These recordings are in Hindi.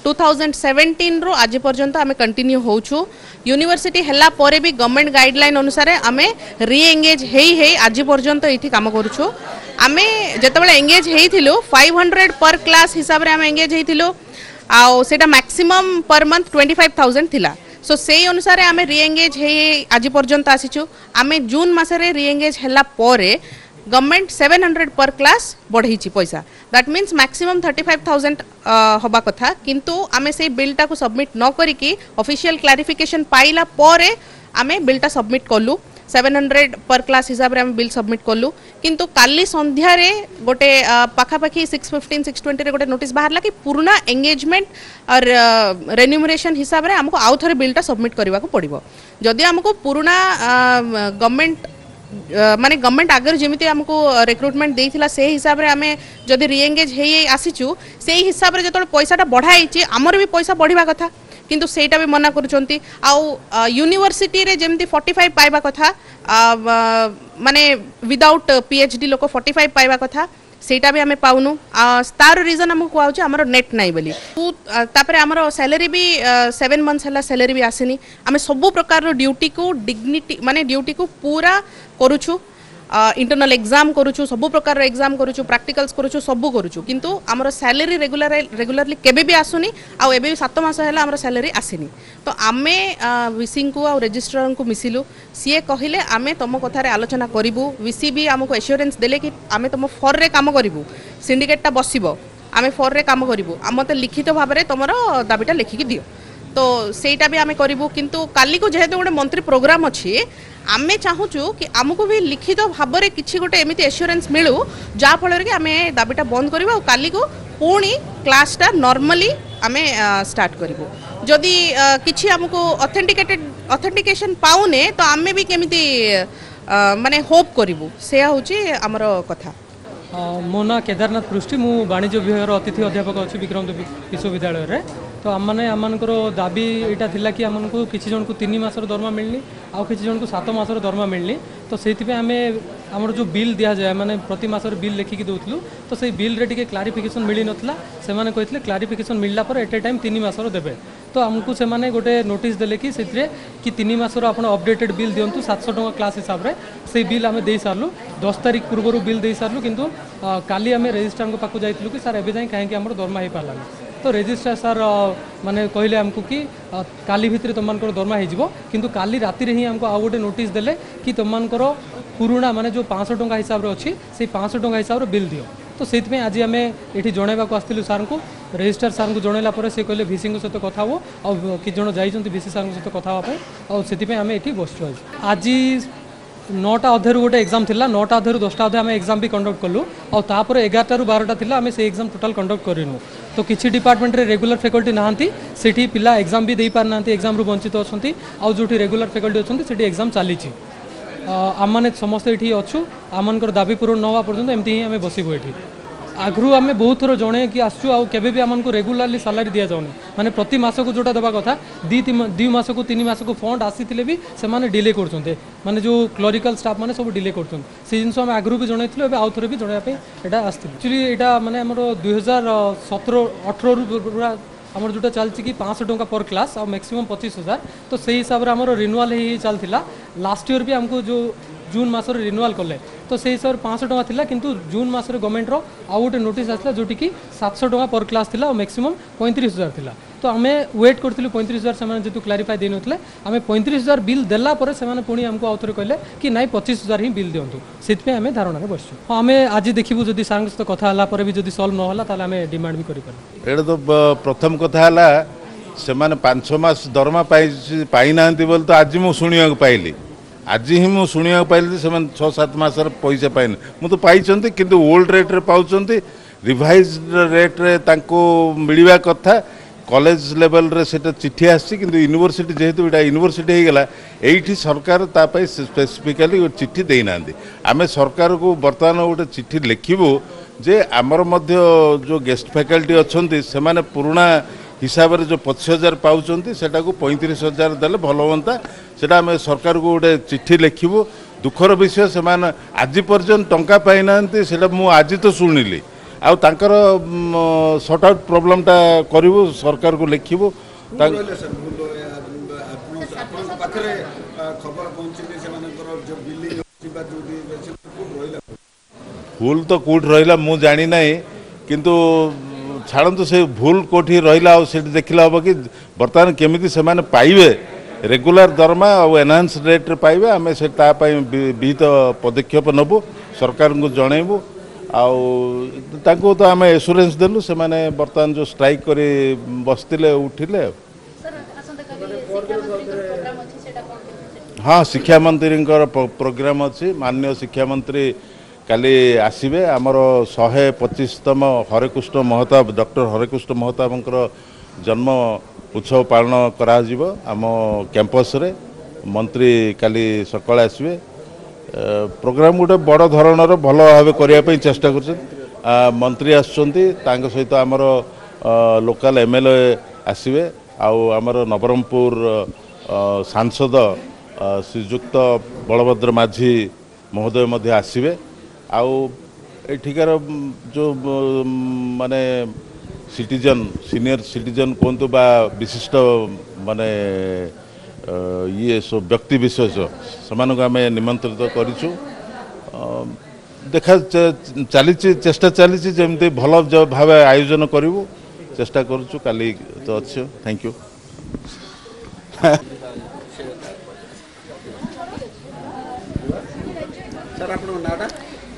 2017 रो आज पर्यंत आमे कंटिन्यू होछु। यूनिवर्सिटी हला परे भी गवर्नमेंट गाइडलाइन अनुसार आमे री एंगेज हेई आज पर्यंत एठी काम करूछु। आमे जतबेले एंगेज हेइथिलु 500 पर क्लास हिसाब रे आमे एंगेज हेइथिलु आ सेटा मैक्सिमम पर मंथ 25,000 थिला। सो से अनुसार आमे री एंगेज हेई आज पर्यंत आसीछु। आमे जून मासरे री एंगेज हला परे गवर्नमेंट 700 पर क्लास बढ़ई पैसा दैट मीन्स मैक्सिमम 35,000 हवा कथा किंतु आमे से बिलटा को सबमिट न करिकी ऑफिशियल क्लैरिफिकेशन पाइला परे आमे बिलटा सबमिट कलु 700 पर क्लास हिसाब रे आमे बिल सबमिट कलु। किंतु काली संध्या रे गोटे पाखापाखी 615 620 रे गोटे नोटिस बाहरला कि पुराना एंगेजमेंट और रेन्यूमरेशन हिसाब रे हमको आउ थरे बिलटा सबमिट करबा को पड़िबो। जदि हमको पुराना गवर्नमेंट माने गवर्नमेंट आगर जमीती हमको रिक्रुटमेंट देइथिला से हिसाब रे आमे जदि रीएंगेज हेई आसीचु से हिसाब रे जतोल पैसाटा बढ़ाइछि हमर भी पैसा बढ़िबा कथा किंतु सेटा भी मना करूचंती। आउ यूनिवर्सिटी रे जेमती 45 पाइबा कथा माने विदाउट पीएचडी लोक 45 पाइबा कथा सेटा भी आमे पाउनु। तार रीजन हमको कहउछ हमर नेट नाही बोली तापरे हमर सैलरी भी 7 मंथ्स हला सैलरी भी आसेनी। आमे सब प्रकार रो ड्यूटी को डिग्निटी माने ड्यूटी को पूरा करूछु। इंटरनल एग्जाम करूछु सब प्रकार रो एग्जाम करूछु प्रैक्टिकल्स करूछु सब करूछु किंतु हमर सैलरी रेगुलरली केबे भी आसुनी आ एबे भी 7 मास हला हमर सैलरी आसीनी। तो आमे विसिंग को आ रजिस्ट्रार को मिसिलु सीए कहिले आमे तम कथा रे आलोचना करिवु। विसी भी हमको एश्योरेंस देले कि आमे तम फॉर रे काम करिवु सिंडिकेटटा बसिबो आमे फॉर रे काम करिवु आमते लिखित भाव रे तमरो दाबीटा लिखिकी दियो। तो सेटा भी आमे करिवु किंतु काली को जेहेतु गोटे मंत्री प्रोग्राम अछि आमे चाहूचु कि आमको भी लिखित भाव रे किछि गोटे एमिति एश्योरेंस मिलु जा फल कि आमे दाबीटा बंद करिवु काली को पुणी क्लासटा नॉर्मली आमे स्टार्ट करिवु। जदि किछि हमको ऑथेंटिकेशन पाउने तो आमे भी केमिति माने होप करिवु से होची हमर कथा। मो ना केदारनाथ पृष्टि मु वाणिज्य विभाग अतिथि अध्यापक अच्छी विक्रम विश्वविद्यालय रे। तो आमर दाबी यहाँ थिला कि आमको किसी जन को 3 मासर दरमा मिलनी आउ किसी जन को 7 मासर दरमा मिलनी। तो से आमे आमर जो बिल दिया जाए माने प्रति मासर बिल लेखिकी दउथलु तो से बिल रे टिके क्लारिफिकेशन मिली नथला से माने कहितले क्लारिफिकेशन मिलला पर एट ए टाइम 3 मासर देबे। तो आमको से माने गोटे नोटिस देले कि से कि 3 मासर आपण अपडेटेड बिल दियंतु 700 टका क्लास हिसाब रे से बिल आमे देई सारलु 10 तारिख पूर्व बिल देई सारलु किंतु काली आमे रजिस्ट्रार को पाकु जाइतलु कि सर एबे जाय काहे कि हमर दरमा हे पालानी। तो रजिस्ट्रार सर माने कहले हमको कि काली भितर तुमको दरमा हो किंतु काली राति रे ही हमको आउ गोटे नोटिस देले कि तुमको पुराना माने जो 500 टका हिसाब रे अच्छी से 500 टका हिसाब रे बिल दियो। तो से आज आम ये जनवा को आसलु सार को रजिस्ट्रार सार को जनइला से कहले भिसी सहित कथा हो आ कि जन जाइए भिसी सार सहित कथा होगापी आम ये बसु। आज 9टा अधेरु गोटे एग्जाम थिला 9टा अधेरु 10टा अधे आम एग्जाम भी कंडक्ट कलु आउे 11टा रु 12टा थिला आम से एग्जाम टोटाल कंडक्ट करूँ। तो किसी डिपार्टमेंट रे रेगुलर फैकल्टी नहांती सेठी पिला एग्जाम भी दे पार ना एग्जाम रु वंचित अछंती आउ जोठी रेगुलर फैकल्टी अछंती सेठी एग्जाम चली आम मैंने समस्त ये अच्छु आमर दाबी पूरण न हवा पर्यंत एमती ही आम बसबू ये आगु आम बहुत थर जड़े कि आसचु आबे भी आमको रेगुलारली सालारी दि जाऊनी माने प्रति मास को जोटा देवा कथा 2 मास को 3 मास को फंड आसी भी से डिले करते माने जो क्लरिकल स्टाफ माने सब डिले करते से जिन आगु भी जनइलु आउ थे भी जनवाई यहाँ आसती एक्चुअली यहाँ माने 2017-18 पूरा आमर जोटा चलती कि 500 टका पर क्लास और मैक्सिमम 25,000। तो से हिसाब से रिन्यूअल ही चलता लास्ट ईयर भी हमको जो जून मासर रिन्यूअल कले तो से हिसाब से 500 टका थिला किंतु जून मासर गवर्नमेंट रो आउ गोटे नोटिस आसला जोटी कि 700 टका पर क्लास थिला और मैक्सिमम 35,000 थिला। तो आम वेट करथिलु 35,000 से जेतु क्लारिफाई दे नथले आम 35,000 बिल देला पर से पुणी हमको आउ थे कहले कि नाई 25,000 ही बिल दियंतु से आम धारणा बसु। हाँ आम आज देखिबु जदि सार सहित कथा हला पर भी जदि सॉल्व न होला ताले आम डिमांड भी करि पारे। एटा तो प्रथम कथा हला से माने 5-6 मास दरमा पाई नांती बोल तो आज मु सुनिया पाइली आज ही मुझे शुणा पाइली से 6-7 मासर पैसा पाइन मु तो पाई किंतु ओल्ड रेट रे पाउचंती रिवाइज रेट रे तांको मिलवा कथा कॉलेज लेवल रे सेटा चिट्ठी आसी किंतु यूनिवर्सिटी जेहेतु एटा यूनिवर्सिटी हो गला एठी सरकार तापाई स्पेसिफिकली चिट्ठी दे ना आम सरकार को बर्तमान गोटे चिट्ठी लिखिबू जे आमर मध्य जो गेस्ट फैकल्टी अच्छी से माने पुराना हिसाब से जो 25,000 पाँच से 35,000 देले भल हाँ से आम सरकार को गोटे चिट्ठी लिखिबू। दुखर विषय से आज पर्यंत टंका पाई ना से आज तो शुणिली ଆଉ ତାଙ୍କର ସର୍ଟ ଆଉଟ୍ ପ୍ରୋବ୍ଲେମଟା କରିବୁ, ସରକାରକୁ ଲେଖିବୁ। ଭୁଲ ତ କେଉଁଠି ରହିଲା ମୁଁ ଜାଣି ନାହିଁ, କିନ୍ତୁ ଛାଡ଼ନ୍ତୁ ସେ ଭୁଲ କେଉଁଠି ରହିଲା ଆଉ ସେଠି ଦେଖିଲେ ହେବ କି ବର୍ତ୍ତମାନ କେମିତି ସେମାନେ ପାଇବେ ରେଗୁଲାର ଦରମା ଆଉ ଏନହାନ୍ସ ରେଟ୍ରେ ପାଇବେ। ଆମେ ସେ ତା ପାଇଁ ବିହିତ ପଦକ୍ଷେପ ନେବୁ, ସରକାରଙ୍କୁ ଜଣେଇବୁ। ଆଉ ତାଙ୍କୁ ତ ଆମେ ଏସୁରାନ୍ସ ଦେଲୁ, ସେମାନେ ବର୍ତ୍ତମାନ ଯେଉଁ ଷ୍ଟ୍ରାଇକ୍ କରି ବସିଥିଲେ ଉଠିଲେ। ହଁ, ଶିକ୍ଷାମନ୍ତ୍ରୀଙ୍କର ପ୍ରୋଗ୍ରାମ ଅଛି। ମାନ୍ୟ ଶିକ୍ଷାମନ୍ତ୍ରୀ କାଲି ଆସିବେ। ଆମର 125ତମ ହରେକୃଷ୍ଣ ମହତାବ ଡକ୍ଟର ହରେକୃଷ୍ଣ ମହତାବଙ୍କର ଜନ୍ମ ଉତ୍ସବ ପାଳନ କରାଯିବ ଆମ କ୍ୟାମ୍ପସରେ। ମନ୍ତ୍ରୀ କାଲି ସକାଳେ ଆସିବେ। ପ୍ରୋଗ୍ରାମ ଗୋଟେ ବଡ଼ ଧରଣର ଭଲ ଭାବେ କରିବା ପାଇଁ ଚେଷ୍ଟା କରୁଛନ୍ତି। ମନ୍ତ୍ରୀ ଆସୁଛନ୍ତି, ତାଙ୍କ ସହିତ ଆମର ଲୋକାଲ MLA ଆସିବେ, ଆଉ ଆମର ନବରଙ୍ଗପୁର ସାଂସଦ ଶ୍ରୀଯୁକ୍ତ ବଳଭଦ୍ର ମାଝୀ ମହୋଦୟ ମଧ୍ୟ ଆସିବେ। ଆଉ ଏଠିକାର ଯେଉଁ ମାନେ ସିଟିଜନ୍, ସିନିୟର ସିଟିଜନ୍ କୁହନ୍ତୁ ବା ବିଶିଷ୍ଟ ମାନେ ଇଏ ସବୁ ବ୍ୟକ୍ତି ବିଶେଷ, ସେମାନଙ୍କୁ ଆମେ ନିମନ୍ତ୍ରିତ କରିଛୁ। ଦେଖା ଚାଲିଛି, ଚେଷ୍ଟା ଚାଲିଛି ଯେମିତି ଭଲ ଭାବେ ଆୟୋଜନ କରିବୁ, ଚେଷ୍ଟା କରୁଛୁ। କାଲି ତ ଅଛି। Thank you.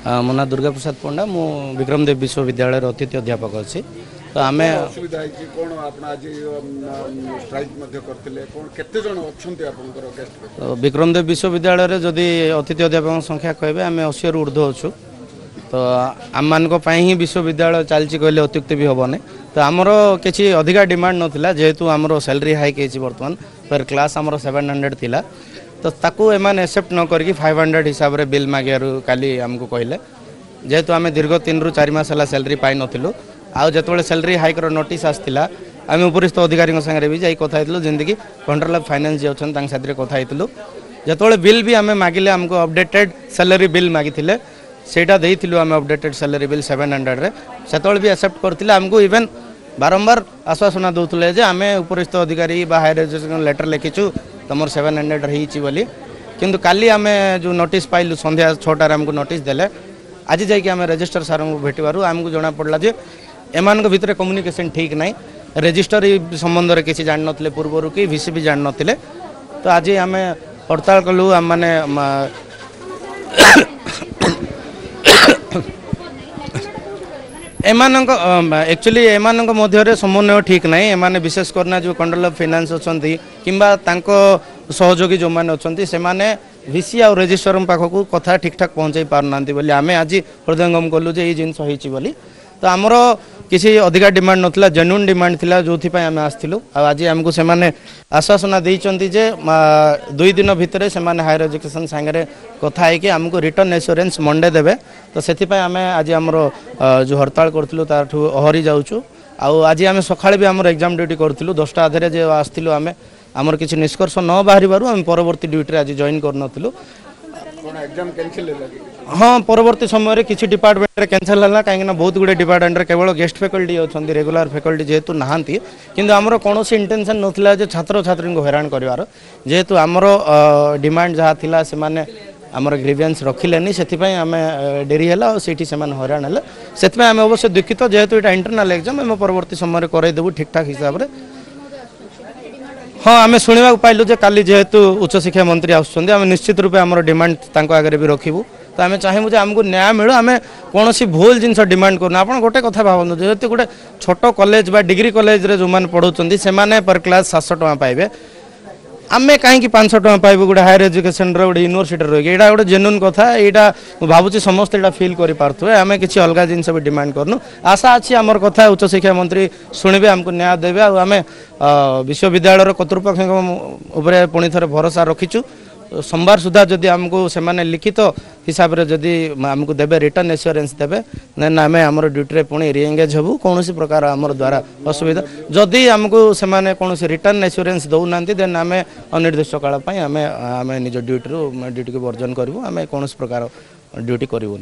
ମୋ ନାଁ ଦୁର୍गा ପ୍ରସାଦ ପଣ୍ଡା। ମୁଁ ବିକ୍ରମଦେବ ବିଶ୍ୱବିଦ୍ୟାଳୟର ଅତିଥି ଅଧ୍ୟାପକ ଅଛି। ତ ଆମେ ଅସୁବିଧା ହେଇଛି କ'ଣ? ଆପଣ ଆଜି ଷ୍ଟ୍ରାଇକ୍ ମଧ୍ୟ କରିଥିଲେ, କ'ଣ କେତେ ଜଣ ଅଛନ୍ତି ଆପଣଙ୍କର ଗେଷ୍ଟ? ବିକ୍ରମଦେବ ବିଶ୍ୱବିଦ୍ୟାଳୟରେ ଯଦି ଅତିଥି ଅଧ୍ୟାପକଙ୍କ ସଂଖ୍ୟା କହିବେ ଆମେ 80ରୁ ଉର୍ଦ୍ଧ୍ୱ ଅଛୁ। ତ ଆମମାନଙ୍କ ପାଇଁ ହିଁ ବିଶ୍ୱବିଦ୍ୟାଳୟ ଚାଲିଛି କହିଲେ ଅତ୍ୟୁକ୍ତି ବି ହେବନି। ତ ଆମର କିଛି ଅଧିକା ଡିମାଣ୍ଡ ନଥିଲା, ଯେହେତୁ ଆମର ସାଲାରୀ ହାଇକ୍ ହେଇଛି। ବର୍ତ୍ତମାନ ପର୍ କ୍ଲାସ୍ ଆମର 700 ଥିଲା, ତ ତାକୁ ଏମାନେ ଆକ୍ସେପ୍ଟ ନ କରିକି 500 ହିସାବରେ ବିଲ୍ ମାଗିବାରୁ କାଲି ଆମକୁ କହିଲେ। ଯେହେତୁ ଆମେ ଦୀର୍ଘ 3ରୁ 4 ମାସ ହେଲା ସାଲାରୀ ପାଇନଥିଲୁ, ଆଉ ଯେତେବେଳେ ସାଲାରୀ ହାଇକ୍ର ନୋଟିସ୍ ଆସିଥିଲା ଆମେ ଉପରିସ୍ଥ ଅଧିକାରୀଙ୍କ ସାଙ୍ଗରେ ବି ଯାଇ କଥା ହେଇଥିଲୁ, ଯେମିତିକି କଣ୍ଟ୍ରୋଲ ଅଫ୍ ଫାଇନାନ୍ସ ଯିଏ ଅଛନ୍ତି ତାଙ୍କ ସାଥିରେ କଥା ହେଇଥିଲୁ। ଯେତେବେଳେ ବିଲ୍ ବି ଆମେ ମାଗିଲେ, ଆମକୁ ଅପଡେଟେଡ୍ ସାଲାରୀ ବିଲ୍ ମାଗିଥିଲେ, ସେଇଟା ଦେଇଥିଲୁ ଆମେ ଅପଡେଟେଡ୍ ସାଲାରୀ ବିଲ୍ 700ରେ। ସେତେବେଳେ ବି ଆକ୍ସେପ୍ଟ କରିଥିଲେ। ଆମକୁ ଇଭେନ୍ ବାରମ୍ବାର ଆଶ୍ୱାସନା ଦେଉଥିଲେ ଯେ ଆମେ ଉପରିସ୍ଥ ଅଧିକାରୀ ବା ହାୟର ଏଜୁକେସନ୍ ଲେଟର୍ ଲେଖିଛୁ ତୁମର 700 ହେଇଛି ବୋଲି। କିନ୍ତୁ କାଲି ଆମେ ଯେଉଁ ନୋଟିସ୍ ପାଇଲୁ ସନ୍ଧ୍ୟା 6ଟାରେ ଆମକୁ ନୋଟିସ୍ ଦେଲେ। ଆଜି ଯାଇକି ଆମେ ରେଜିଷ୍ଟ୍ରାର ସାର୍ଙ୍କୁ ଭେଟିବାରୁ ଆମକୁ ଜଣାପଡ଼ିଲା ଯେ ଏମାନଙ୍କ ଭିତରେ କମ୍ୟୁନିକେସନ୍ ଠିକ୍ ନାହିଁ। ରେଜିଷ୍ଟର ସମ୍ବନ୍ଧରେ କିଛି ଜାଣିନଥିଲେ ପୂର୍ବରୁ, କି VC ବି ଜାଣିନଥିଲେ। ତ ଆଜି ଆମେ ହଡ଼ତାଳ କଲୁ। ଆମମାନେ ଏମାନଙ୍କ ଆକ୍ଚୁଆଲି ଏମାନଙ୍କ ମଧ୍ୟରେ ସମନ୍ୱୟ ଠିକ୍ ନାହିଁ। ଏମାନେ ବିଶେଷ କରିନା ଯେଉଁ କଣ୍ଟ୍ରୋଲ ଅଫ୍ ଫାଇନାନ୍ସ ଅଛନ୍ତି କିମ୍ବା ତାଙ୍କ ସହଯୋଗୀ ଯେଉଁମାନେ ଅଛନ୍ତି, ସେମାନେ VC ଆଉ ରେଜିଷ୍ଟ୍ରାରଙ୍କ ପାଖକୁ କଥା ଠିକ୍ଠାକ୍ ପହଞ୍ଚାଇ ପାରୁନାହାନ୍ତି ବୋଲି ଆମେ ଆଜି ହୃଦୟଙ୍ଗମ କଲୁ ଯେ ଏଇ ଜିନିଷ ହେଇଛି ବୋଲି। ତ ଆମର କିଛି ଅଧିକା ଡିମାଣ୍ଡ ନଥିଲା, ଜେନ୍ୟୁନ୍ ଡିମାଣ୍ଡ ଥିଲା, ଯେଉଁଥିପାଇଁ ଆମେ ଆସିଥିଲୁ। ଆଉ ଆଜି ଆମକୁ ସେମାନେ ଆଶ୍ୱାସନା ଦେଇଛନ୍ତି ଯେ 2 ଦିନ ଭିତରେ ସେମାନେ ହାୟର ଏଜୁକେସନ୍ ସାଙ୍ଗରେ କଥା ହେଇକି ଆମକୁ ରିଟର୍ନ ଏସ୍ୟୁରାନ୍ସ ମଣ୍ଡେ ଦେବେ। ତ ସେଥିପାଇଁ ଆମେ ଆଜି ଆମର ଯେଉଁ ହରତାଳ କରୁଥିଲୁ ତାଠୁ ଅହରି ଯାଉଛୁ। ଆଉ ଆଜି ଆମେ ସକାଳେ ବି ଆମର ଏକ୍ଜାମ୍ ଡ୍ୟୁଟି କରୁଥିଲୁ। 10ଟା ଅଧରେ ଯେ ଆସିଥିଲୁ ଆମେ, ଆମର କିଛି ନିଷ୍କର୍ଷ ନ ବାହାରିବାରୁ ଆମେ ପରବର୍ତ୍ତୀ ଡ୍ୟୁଟିରେ ଆଜି ଜଏନ୍ କରିନଥିଲୁ। ହଁ, ପରବର୍ତ୍ତୀ ସମୟରେ କିଛି ଡିପାର୍ଟମେଣ୍ଟରେ କ୍ୟାନସଲ୍ ହେଲା, କାହିଁକିନା ବହୁତ ଗୁଡ଼ିଏ ଡିପାର୍ଟମେଣ୍ଟରେ କେବଳ ଗେଷ୍ଟ ଫ୍ୟାକଲ୍ଟି ଅଛନ୍ତି, ରେଗୁଲାର ଫ୍ୟାକଲ୍ଟି ଯେହେତୁ ନାହାନ୍ତି। କିନ୍ତୁ ଆମର କୌଣସି ଇଣ୍ଟେନସନ୍ ନଥିଲା ଯେ ଛାତ୍ରଛାତ୍ରୀଙ୍କୁ ହଇରାଣ କରିବାର। ଯେହେତୁ ଆମର ଡିମାଣ୍ଡ ଯାହା ଥିଲା ସେମାନେ ଆମର ଗ୍ରିଭିଆନ୍ସ ରଖିଲେନି, ସେଥିପାଇଁ ଆମେ ଡେରି ହେଲା ଆଉ ସେଇଠି ସେମାନେ ହଇରାଣ ହେଲେ। ସେଥିପାଇଁ ଆମେ ଅବଶ୍ୟ ଦୁଃଖିତ, ଯେହେତୁ ଏଇଟା ଇଣ୍ଟରନାଲ୍ ଏକ୍ଜାମ୍ ଆମେ ପରବର୍ତ୍ତୀ ସମୟରେ କରାଇଦେବୁ ଠିକ୍ଠାକ୍ ହିସାବରେ। हाँ आम शुणा पाइलु जे काली जेहेतु उच्चशिक्षा मंत्री आसुच्चंदी आम निश्चित रूपे आम डिमांड तांको आगे भी रखिबु तो आम चाहबू जे आमको न्याय मिलू आम कौन भूल जिन डिमांड करूँ आप गोटे कथा भावतु जेहेतु गोटे छोट कॉलेज बा डिग्री कॉलेज रे जो मैंने पढ़ाऊँ से पर क्लास 700 टका पाइबे आम कहीं 500 टका पाइबू गोटे हायर एजुकेशन गोटे यूनिवर्सिटी रही यहाँ गोटे जेन्युइन कथा यहाँ भावुँ समस्त यहाँ फिल करें आम किसी अलग जिनस भी डिमांड करनु आशा अच्छी आमर कथा उच्चशिक्षा मंत्री शुणे आमको न्याय देवे आम विश्वविद्यालय कर्तृपक्ष पुणी थे भरोसा रखीचु सोमवार सुधा जदि आमको से लिखित हिसाब से जदि आमको देवे रिटर्न एश्योरेंस देवे देन आम आम ड्यूटी पुणी रिएंगेज हबू कौन प्रकार आम द्वारा असुविधा जदि आमको से कौन रिटर्न एश्योरेंस दौना देन आम अनिर्दिष्ट काल आम निज ड्यूटी को वर्जन करूँ आम कौन प्रकार ड्यूटी करूँ।